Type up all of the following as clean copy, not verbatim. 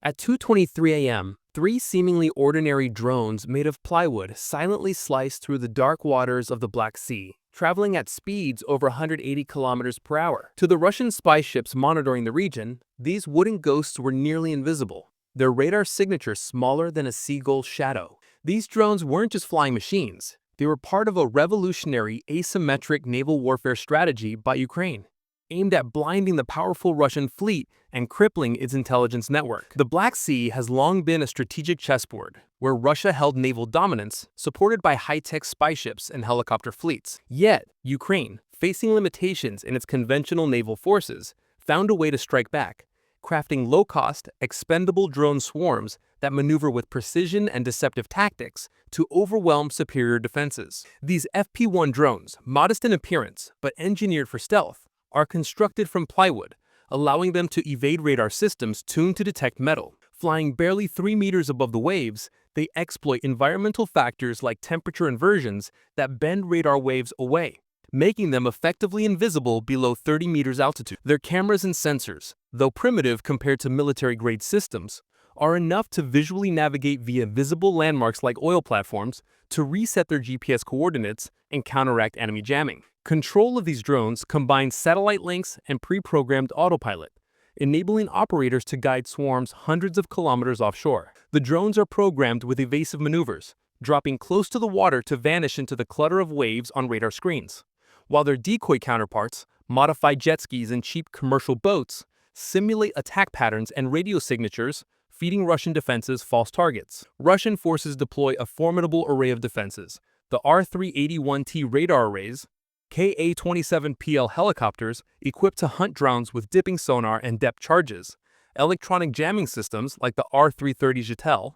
At 2:23 a.m., three seemingly ordinary drones made of plywood silently sliced through the dark waters of the Black Sea, traveling at speeds over 180 kilometers per hour. To the Russian spy ships monitoring the region, these wooden ghosts were nearly invisible, their radar signature smaller than a seagull's shadow. These drones weren't just flying machines. They were part of a revolutionary asymmetric naval warfare strategy by Ukraine, aimed at blinding the powerful Russian fleet and crippling its intelligence network. The Black Sea has long been a strategic chessboard, where Russia held naval dominance, supported by high-tech spy ships and helicopter fleets. Yet, Ukraine, facing limitations in its conventional naval forces, found a way to strike back, crafting low-cost, expendable drone swarms that maneuver with precision and deceptive tactics to overwhelm superior defenses. These FP-1 drones, modest in appearance but engineered for stealth, are constructed from plywood, allowing them to evade radar systems tuned to detect metal. Flying barely 3 meters above the waves, they exploit environmental factors like temperature inversions that bend radar waves away, making them effectively invisible below 30 meters altitude. Their cameras and sensors, though primitive compared to military-grade systems, are enough to visually navigate via visible landmarks like oil platforms to reset their GPS coordinates and counteract enemy jamming. Control of these drones combines satellite links and pre-programmed autopilot, enabling operators to guide swarms hundreds of kilometers offshore. The drones are programmed with evasive maneuvers, dropping close to the water to vanish into the clutter of waves on radar screens, while their decoy counterparts, modified jet skis and cheap commercial boats, simulate attack patterns and radio signatures, feeding Russian defenses false targets. Russian forces deploy a formidable array of defenses: the R-381T radar arrays, Ka-27PL helicopters equipped to hunt drones with dipping sonar and depth charges, electronic jamming systems like the R-330 Jetel,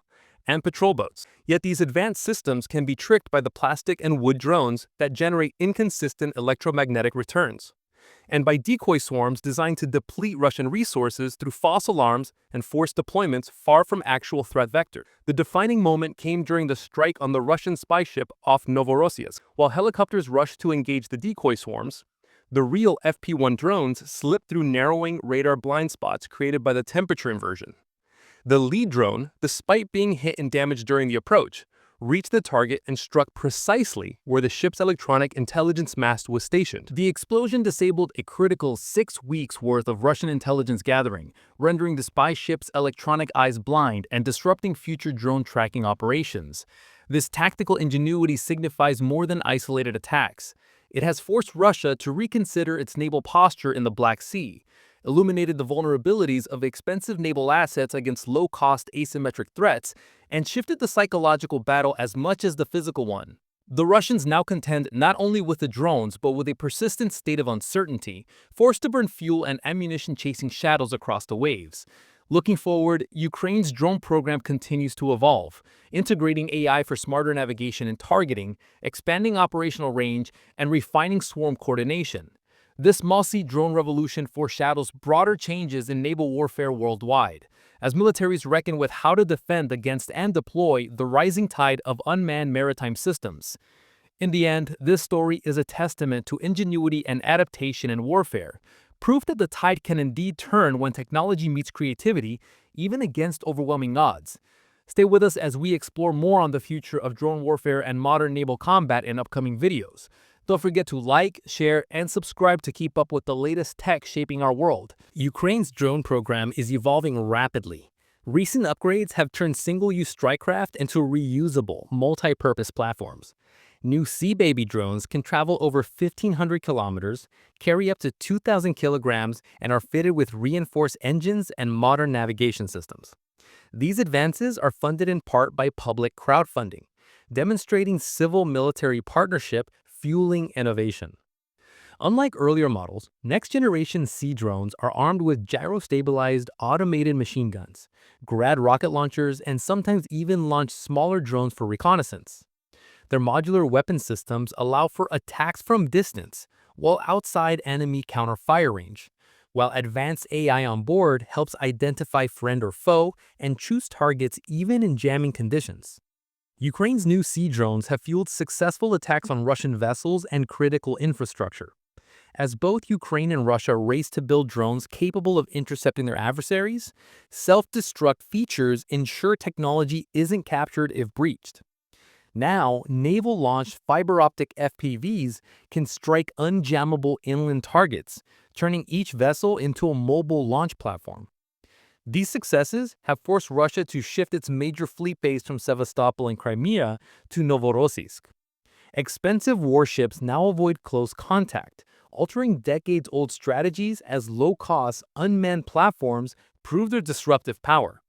and patrol boats. Yet these advanced systems can be tricked by the plastic and wood drones that generate inconsistent electromagnetic returns, and by decoy swarms designed to deplete Russian resources through false alarms and forced deployments far from actual threat vectors. The defining moment came during the strike on the Russian spy ship off Novorossiysk. While helicopters rushed to engage the decoy swarms, the real FP-1 drones slipped through narrowing radar blind spots created by the temperature inversion. The lead drone, despite being hit and damaged during the approach, reached the target and struck precisely where the ship's electronic intelligence mast was stationed. The explosion disabled a critical 6 weeks' worth of Russian intelligence gathering, rendering the spy ship's electronic eyes blind and disrupting future drone tracking operations. This tactical ingenuity signifies more than isolated attacks. It has forced Russia to reconsider its naval posture in the Black Sea, illuminated the vulnerabilities of expensive naval assets against low-cost asymmetric threats, and shifted the psychological battle as much as the physical one. The Russians now contend not only with the drones but with a persistent state of uncertainty, forced to burn fuel and ammunition chasing shadows across the waves. Looking forward, Ukraine's drone program continues to evolve, integrating AI for smarter navigation and targeting, expanding operational range, and refining swarm coordination. This multi drone revolution foreshadows broader changes in naval warfare worldwide, as militaries reckon with how to defend against and deploy the rising tide of unmanned maritime systems. In the end, this story is a testament to ingenuity and adaptation in warfare, proof that the tide can indeed turn when technology meets creativity, even against overwhelming odds. Stay with us as we explore more on the future of drone warfare and modern naval combat in upcoming videos. Don't forget to like, share, and subscribe to keep up with the latest tech shaping our world. Ukraine's drone program is evolving rapidly. Recent upgrades have turned single-use strikecraft into reusable, multi-purpose platforms. New Sea Baby drones can travel over 1,500 kilometers, carry up to 2,000 kilograms, and are fitted with reinforced engines and modern navigation systems. These advances are funded in part by public crowdfunding, demonstrating civil-military partnership fueling innovation. Unlike earlier models, next-generation sea drones are armed with gyro-stabilized automated machine guns, Grad rocket launchers, and sometimes even launch smaller drones for reconnaissance. Their modular weapon systems allow for attacks from distance, while outside enemy counter-fire range, while advanced AI on board helps identify friend or foe and choose targets even in jamming conditions. Ukraine's new sea drones have fueled successful attacks on Russian vessels and critical infrastructure. As both Ukraine and Russia race to build drones capable of intercepting their adversaries, self-destruct features ensure technology isn't captured if breached. Now, naval-launched fiber-optic FPVs can strike unjammable inland targets, turning each vessel into a mobile launch platform. These successes have forced Russia to shift its major fleet base from Sevastopol and Crimea to Novorossiysk. Expensive warships now avoid close contact, altering decades-old strategies as low-cost, unmanned platforms prove their disruptive power.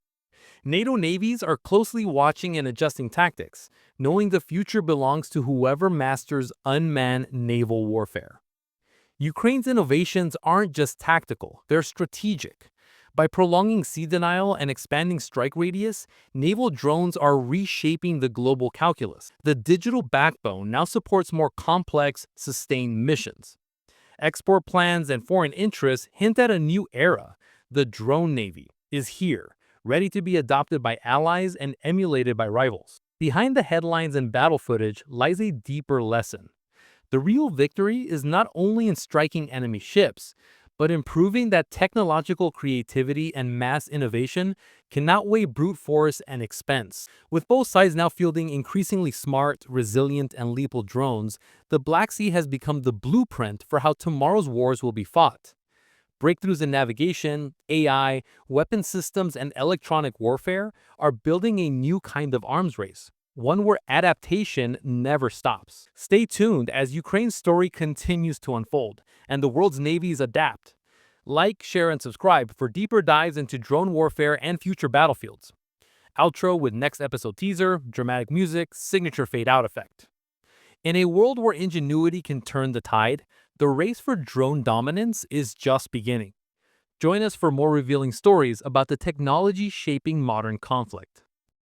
NATO navies are closely watching and adjusting tactics, knowing the future belongs to whoever masters unmanned naval warfare. Ukraine's innovations aren't just tactical, they're strategic. By prolonging sea denial and expanding strike radius, naval drones are reshaping the global calculus. The digital backbone now supports more complex, sustained missions. Export plans and foreign interests hint at a new era. The drone navy is here, ready to be adopted by allies and emulated by rivals. Behind the headlines and battle footage lies a deeper lesson. The real victory is not only in striking enemy ships, but in proving that technological creativity and mass innovation can outweigh brute force and expense. With both sides now fielding increasingly smart, resilient, and lethal drones, the Black Sea has become the blueprint for how tomorrow's wars will be fought. Breakthroughs in navigation, AI, weapon systems, and electronic warfare are building a new kind of arms race, one where adaptation never stops. Stay tuned as Ukraine's story continues to unfold, and the world's navies adapt. Like, share, and subscribe for deeper dives into drone warfare and future battlefields. Outro with next episode teaser, dramatic music, signature fade-out effect. In a world where ingenuity can turn the tide, the race for drone dominance is just beginning. Join us for more revealing stories about the technology shaping modern conflict.